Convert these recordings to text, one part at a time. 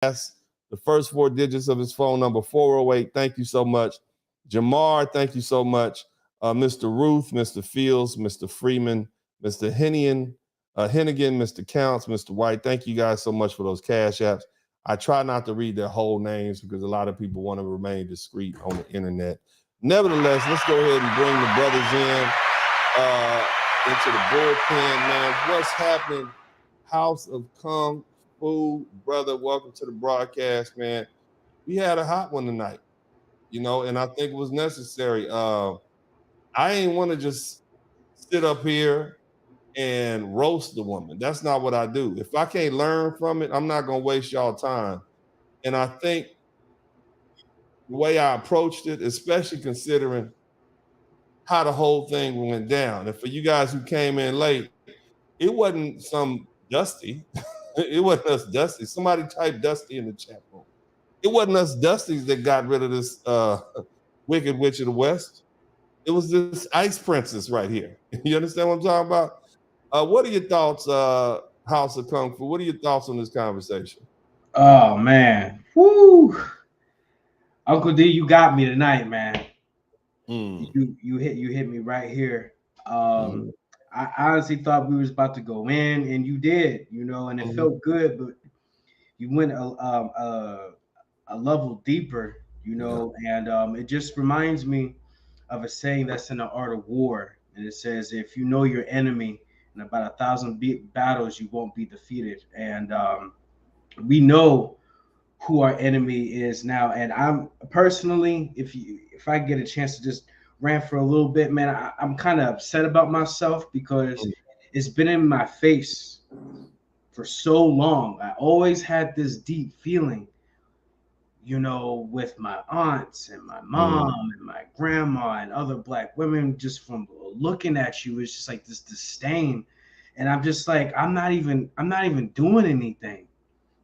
The first four digits of his phone number, 408. Thank you so much. Jamar, thank you so much. Mr. Ruth, Mr. Fields, Mr. Freeman, Mr. Hennigan, Mr. Counts, Mr. White. Thank you guys so much for those cash apps. I try not to read their whole names because a lot of people want to remain discreet on the internet. Nevertheless, let's go ahead and bring the brothers into the bullpen, man. What's happening? House of Kung Fu, brother. Welcome to the broadcast, man. We had a hot one tonight, and I think it was necessary. I ain't want to just sit up here and roast the woman. That's not what I do. If I can't learn from it, I'm not gonna waste y'all time. And I think the way I approached it, especially considering how the whole thing went down. And for you guys who came in late, it wasn't some Dusty. It wasn't us Dusty. Somebody typed Dusty in the chat room. It wasn't us Dusties that got rid of this Wicked Witch of the West. It was this Ice Princess right here. You understand what I'm talking about? What are your thoughts, House of Kung Fu? What are your thoughts on this conversation? Oh man, whoo! Uncle D, you got me tonight, man. You hit me right here. I honestly thought we was about to go in, and you did, and it felt good, but you went a level deeper, and it just reminds me of a saying that's in the art of war, and it says, "If you know your enemy in about 1,000 battles, you won't be defeated." And we know who our enemy is now. And I'm personally, if I get a chance to just rant for a little bit, man, I'm kind of upset about myself because it's been in my face for so long. I always had this deep feeling, with my aunts and my mom and my grandma and other black women, just from looking at you, it's just like this disdain. And I'm just like, I'm not even doing anything.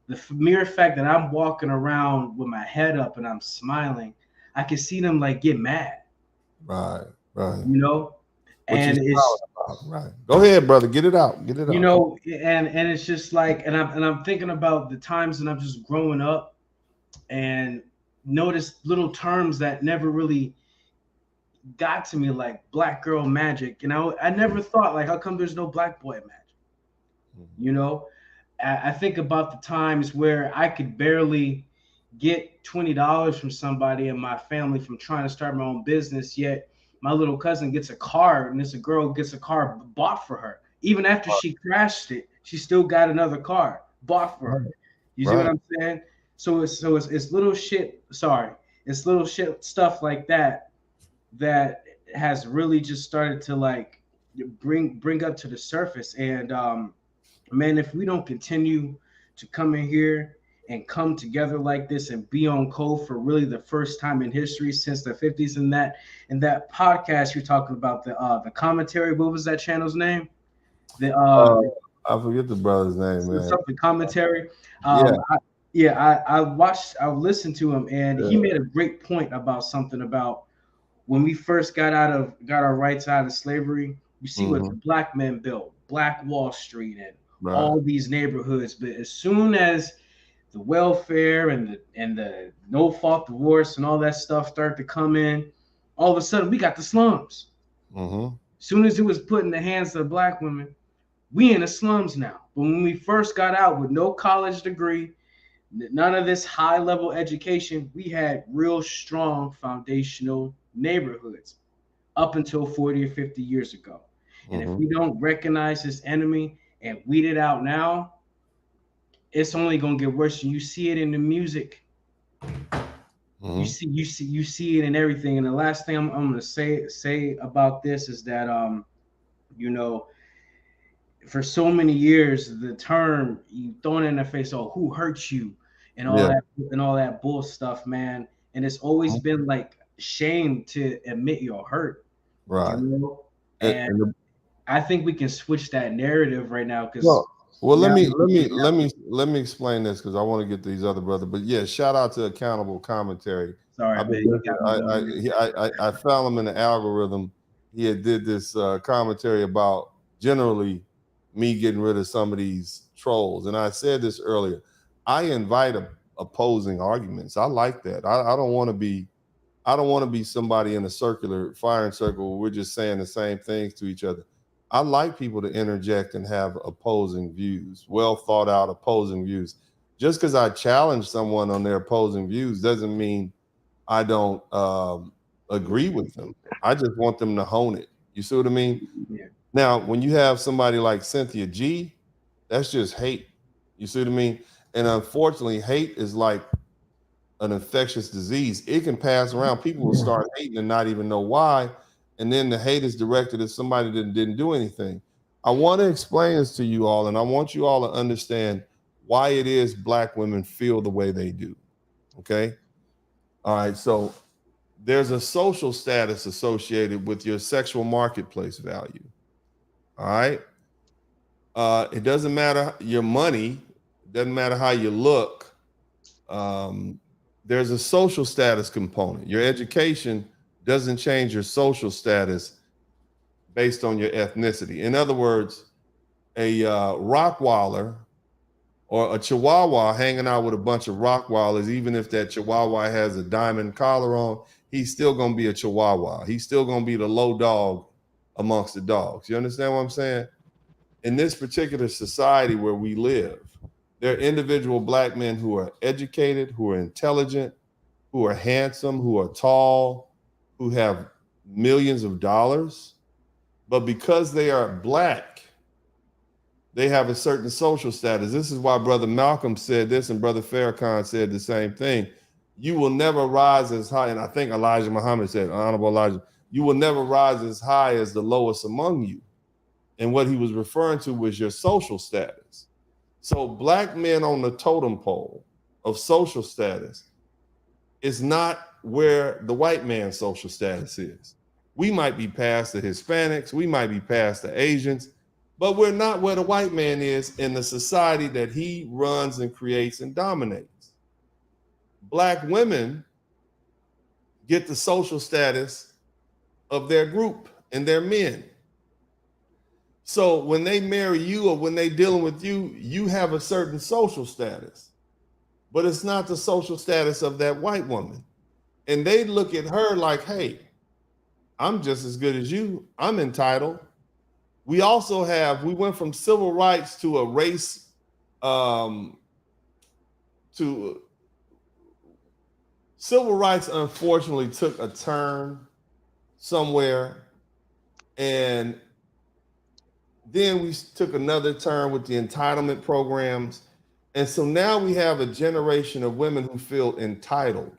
The mere fact that I'm walking around with my head up and I'm smiling, I can see them like get mad. Right. And it's right. Go ahead, brother. Get it out. and it's just like, and I'm thinking about the times that I'm just growing up and noticed little terms that never really got to me, like black girl magic. I never thought, like, how come there's no black boy magic? I think about the times where I could barely get $20 from somebody in my family from trying to start my own business, yet my little cousin gets a car, and this girl gets a car bought for her. Even after she crashed it, she still got another car bought for her. You see what I'm saying? So it's little shit. Sorry, it's little shit stuff like that that has really just started to like bring up to the surface. And man, if we don't continue to come in here and come together like this and be on code for really the first time in history since the 50s, and that podcast you're talking about, the commentary, what was that channel's name? The I forget the brother's name, man. Something commentary. I listened to him, and he made a great point about something about when we first got our rights out of slavery. You see what the black men built, Black Wall Street and all these neighborhoods. But as soon as the welfare and the no fault divorce and all that stuff started to come in, all of a sudden we got the slums. As soon as it was put in the hands of black women, we in the slums now. But when we first got out with no college degree, none of this high level education, we had real strong foundational neighborhoods up until 40 or 50 years ago. And if we don't recognize this enemy and weed it out now, it's only gonna get worse. And you see it in the music. You see it in everything. And the last thing I'm gonna say about this is that for so many years the term you thrown in their face, oh, who hurt you, and all that bull stuff, man. And it's always been like shame to admit you're hurt. Right. And I think we can switch that narrative right now because let me explain this because I want to get these other brothers. But yeah, shout out to Accountable Commentary. Sorry, I found him in the algorithm. He had did this commentary about generally me getting rid of some of these trolls. And I said this earlier. I invite opposing arguments. I like that. I don't want to be somebody in a circular firing circle where we're just saying the same things to each other. I like people to interject and have opposing views, well thought out opposing views. Just because I challenge someone on their opposing views doesn't mean I don't agree with them. I just want them to hone it. You see what I mean? Yeah. Now, when you have somebody like Cynthia G, that's just hate. You see what I mean? And unfortunately, hate is like an infectious disease. It can pass around. People will start hating and not even know why. And then the hate is directed at somebody that didn't do anything. I want to explain this to you all, and I want you all to understand why it is Black women feel the way they do. Okay? All right. So there's a social status associated with your sexual marketplace value. All right. It doesn't matter your money, it doesn't matter how you look. There's a social status component. Your education doesn't change your social status based on your ethnicity. In other words, a Rockwaller or a Chihuahua hanging out with a bunch of Rockwallers, even if that Chihuahua has a diamond collar on, he's still going to be a Chihuahua. He's still going to be the low dog amongst the dogs. You understand what I'm saying? In this particular society where we live, there are individual Black men who are educated, who are intelligent, who are handsome, who are tall, who have millions of dollars. But because they are Black, they have a certain social status. This is why Brother Malcolm said this and Brother Farrakhan said the same thing. You will never rise as high, and I think Elijah Muhammad said, Honorable Elijah, you will never rise as high as the lowest among you. And what he was referring to was your social status. So Black men on the totem pole of social status is not where the white man's social status is. We might be past the Hispanics, we might be past the Asians, but we're not where the white man is in the society that he runs and creates and dominates. Black women get the social status of their group and their men. So when they marry you or when they dealing with you, you have a certain social status, but it's not the social status of that white woman. And they look at her like, hey, I'm just as good as you. I'm entitled. We went from civil rights to a race, to civil rights, unfortunately, took a turn somewhere. And then we took another turn with the entitlement programs. And so now we have a generation of women who feel entitled.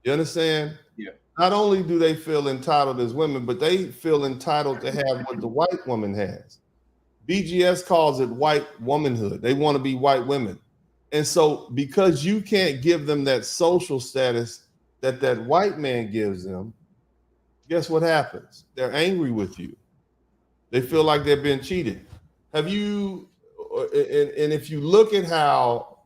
You understand? Yeah. Not only do they feel entitled as women, but they feel entitled to have what the white woman has. BGS calls it white womanhood. They want to be white women. And so because you can't give them that social status that that white man gives them, guess what happens? They're angry with you. They feel like they're being cheated. And if you look at how,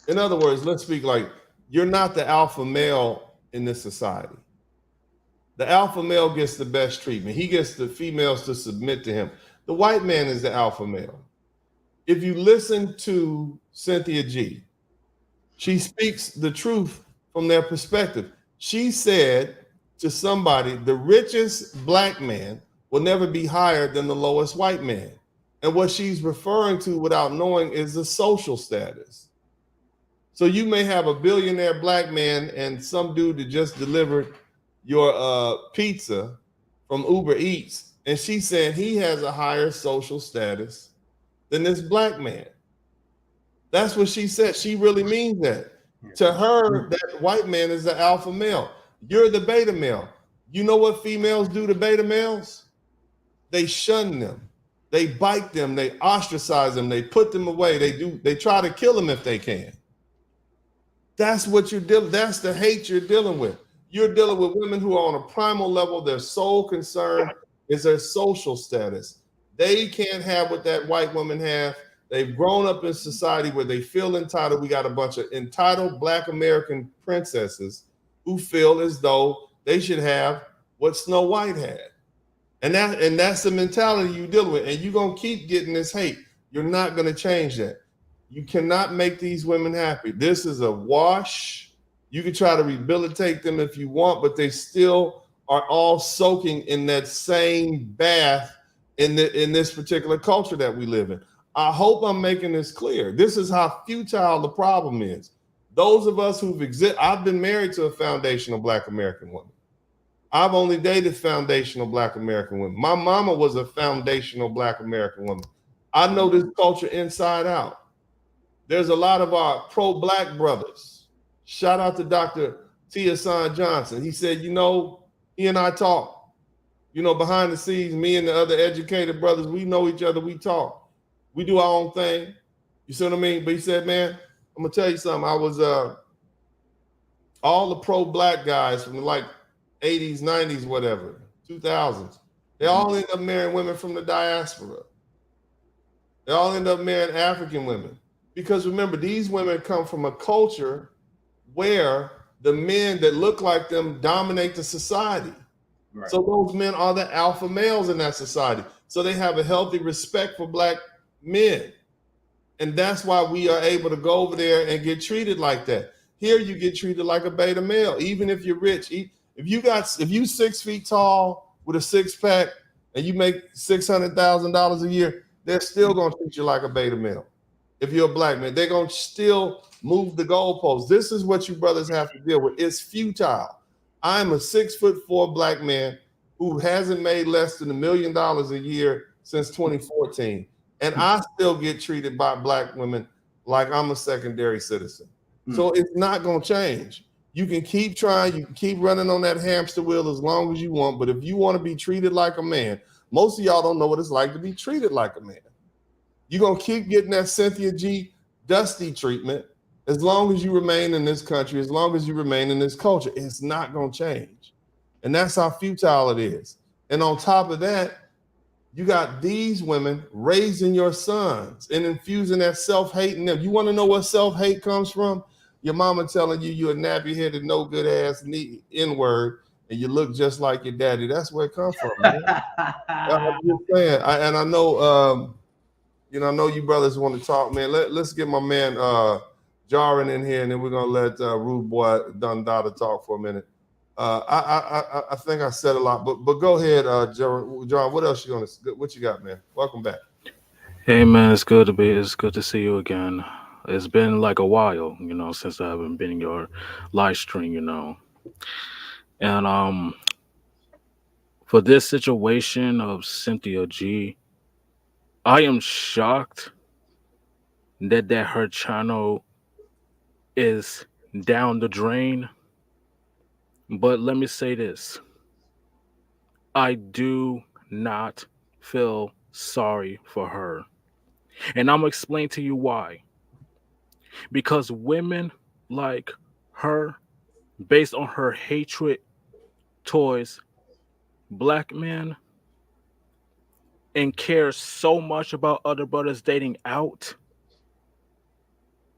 in other words, let's speak like you're not the alpha male in this society. The alpha male gets the best treatment. He gets the females to submit to him. The white man is the alpha male. If you listen to Cynthia G, she speaks the truth from their perspective. She said to somebody, the richest Black man will never be higher than the lowest white man. And what she's referring to without knowing is the social status. So you may have a billionaire Black man and some dude that just delivered your pizza from Uber Eats, and she's saying he has a higher social status than this Black man. That's what she said. She really means that. To her, that white man is the alpha male. You're the beta male. You know what females do to beta males? They shun them. They bite them. They ostracize them. They put them away. They try to kill them if they can. That's what you're dealing. That's the hate you're dealing with. You're dealing with women who are on a primal level. Their sole concern is their social status. They can't have what that white woman has. They've grown up in society where they feel entitled. We got a bunch of entitled Black American princesses who feel as though they should have what Snow White had. And that's the mentality you're dealing with. And you're going to keep getting this hate. You're not going to change that. You cannot make these women happy. This is a wash. You can try to rehabilitate them if you want, but they still are all soaking in that same bath in this particular culture that we live in. I hope I'm making this clear. This is how futile the problem is. Those of us who've I've been married to a foundational Black American woman. I've only dated foundational Black American women. My mama was a foundational Black American woman. I know this culture inside out. There's a lot of our pro-Black brothers. Shout out to Dr. T. Hassan Johnson. He said, he and I talk. Behind the scenes, me and the other educated brothers, we know each other, we talk. We do our own thing. You see what I mean? But he said, man, I'm gonna tell you something. I was all the pro-Black guys from the 80s, 90s, whatever, 2000s. They all end up marrying women from the diaspora. They all end up marrying African women. Because remember, these women come from a culture where the men that look like them dominate the society. Right. So those men are the alpha males in that society. So they have a healthy respect for Black men. And that's why we are able to go over there and get treated like that. Here you get treated like a beta male, even if you're rich. If you 6 feet tall with a six pack and you make $600,000 a year, they're still gonna treat you like a beta male. If you're a Black man, they're gonna still move the goalposts. This is what you brothers have to deal with. It's futile. I'm a 6'4" Black man who hasn't made less than $1 million a year since 2014. And I still get treated by Black women like I'm a secondary citizen. So it's not going to change. You can keep trying, you can keep running on that hamster wheel as long as you want, but if you want to be treated like a man, most of y'all don't know what it's like to be treated like a man. You're going to keep getting that Cynthia G. Dusty treatment as long as you remain in this country, as long as you remain in this culture. It's not going to change. And that's how futile it is. And on top of that, you got these women raising your sons and infusing that self-hate in them. You want to know where self-hate comes from? Your mama telling you you're a nappy-headed, no good ass N-word, and you look just like your daddy. That's where it comes from, man. I'm just saying. I know, I know you brothers want to talk, man. Let's get my man Jarin in here, and then we're gonna let Rude Boy Dundada talk for a minute. I think I said a lot, but go ahead, John. What else what you got, man? Welcome back. Hey man, it's good to see you again. It's been like a while, since I haven't been in your live stream, And for this situation of Cynthia G, I am shocked that her channel is down the drain. But let me say this. I do not feel sorry for her. And I'm going to explain to you why. Because women like her, based on her hatred towards Black men and cares so much about other brothers dating out,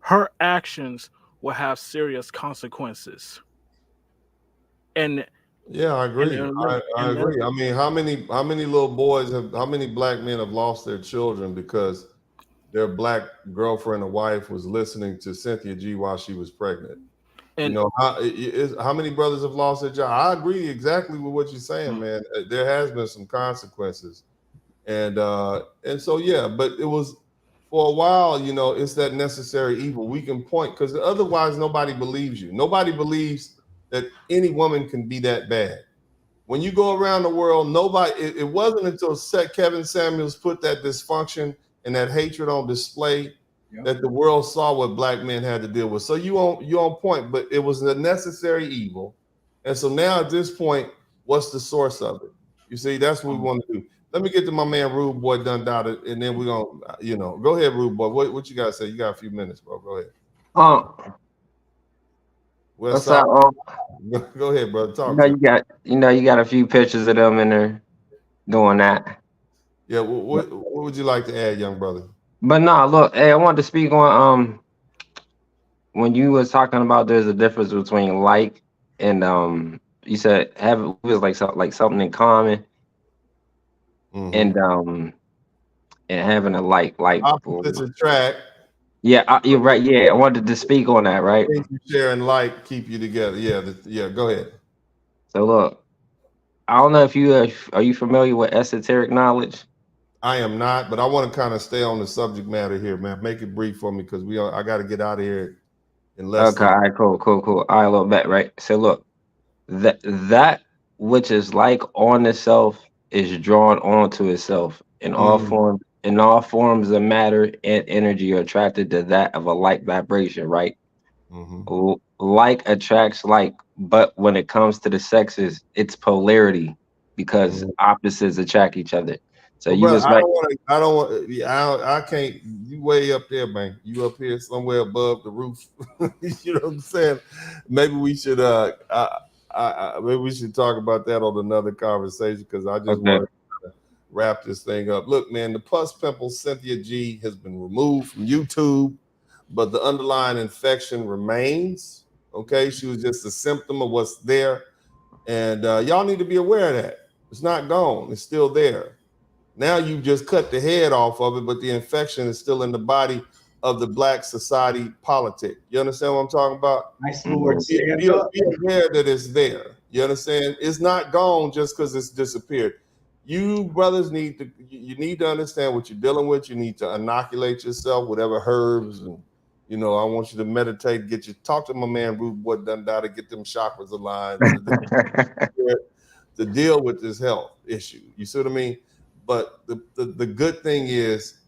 her actions will have serious consequences. And yeah, I agree. I agree. I mean, how many little boys how many Black men have lost their children because their Black girlfriend or wife was listening to Cynthia G while she was pregnant? And how many brothers have lost their job? I agree exactly with what you're saying, man. There has been some consequences, and so yeah, but it was for a while. It's that necessary evil. We can point because otherwise nobody believes you. Nobody believes that any woman can be that bad. When you go around the world, it wasn't until Kevin Samuels put that dysfunction and that hatred on display that the world saw what Black men had to deal with. So you on point, but it was a necessary evil. And so now at this point, what's the source of it? You see, that's what we want to do. Let me get to my man Rude Boy Dundada, and then we're gonna, go ahead, Rude Boy. What you gotta say? You got a few minutes, bro. Go ahead. What's up? Go ahead, brother. Talk. You got a few pictures of them in there doing that. Yeah. What would you like to add, young brother? But no, look, hey, I wanted to speak on when you was talking about there's a difference between like and you said it was like something in common, and having a like opposites attract. Yeah, you're right. Yeah, I wanted to speak on that, right? Things you share and like keep you together. Yeah, yeah. Go ahead. So look, I don't know if you are you familiar with esoteric knowledge? I am not, but I want to kind of stay on the subject matter here, man. Make it brief for me because I got to get out of here in less Okay, than. all right, cool. All right, a little bit, right? So look, that which is like on itself is drawn onto itself in all Mm, forms. In all forms of matter and energy are attracted to that of a like vibration, right? hmm Like attracts like, but when it comes to the sexes, it's polarity because opposites attract each other. So Well, you bro, was I right. don't want to. I don't want. Yeah, I can't. You way up there, man. You up here somewhere above the roof. You know what I'm saying? Maybe we should. Maybe we should talk about that on another conversation because I just Okay. want to wrap this thing up. Look, man, the pus pimple Cynthia G has been removed from YouTube, but the underlying infection remains. Okay, she was just a symptom of what's there, and y'all need to be aware of that. It's not gone. It's still there. Now you just cut the head off of it, but the infection is still in the body of the black society politic. You understand what I'm talking about? Nice Lord, Mhm. stand up. Be aware that it's there. You understand? It's not gone just because it's disappeared. You brothers need to you need to understand what you're dealing with. You need to inoculate yourself, whatever herbs and I want you to meditate, get you talk to my man Rude Boy Dundada, get them chakras aligned to deal with this health issue. You see what I mean? But the good thing is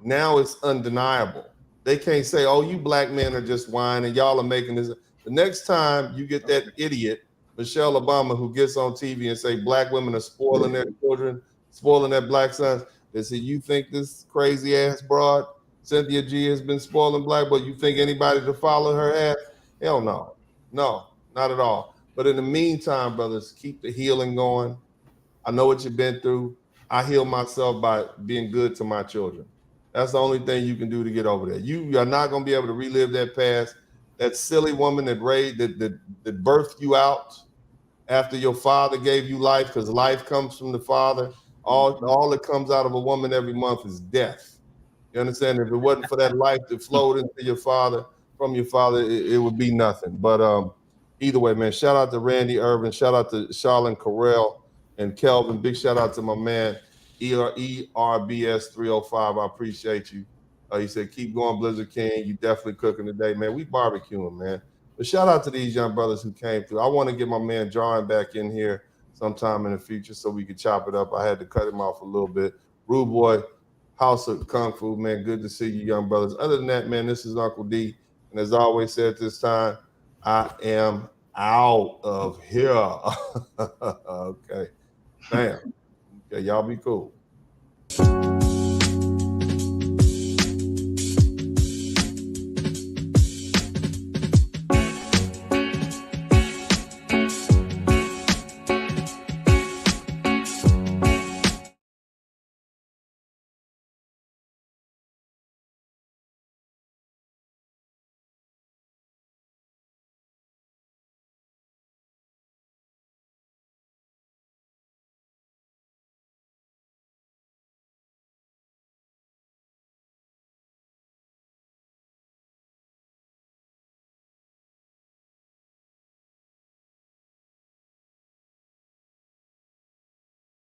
now it's undeniable. They can't say, "Oh, you black men are just whining. Y'all are making this." The next time you get that idiot Michelle Obama who gets on TV and say black women are spoiling their children, spoiling their black sons, they say, "You think this crazy ass broad Cynthia G has been spoiling black, but you think anybody to follow her ass? Hell no, no, not at all." But in the meantime, brothers, keep the healing going. I know what you've been through. I heal myself by being good to my children. That's the only thing you can do to get over there. You are not going to be able to relive that past. That silly woman that raised that birthed you out after your father gave you life, because life comes from the father. All that comes out of a woman every month is death. You understand? If it wasn't for that life that flowed into your father from your father, it would be nothing. But either way, man, shout out to Randy Irvin, shout out to Charlene Carell and Kelvin. Big shout out to my man ERBS 305. I appreciate you. He said, keep going, Blizzard King. You definitely cooking today, man. We barbecuing, man. But shout out to these young brothers who came through. I want to get my man John back in here sometime in the future so we could chop it up. I had to cut him off a little bit. Rude Boy, House of Kungfu, man. Good to see you, young brothers. Other than that, man, this is Uncle D. And as I always said this time, I am out of here. Okay. Bam. Okay, y'all be cool.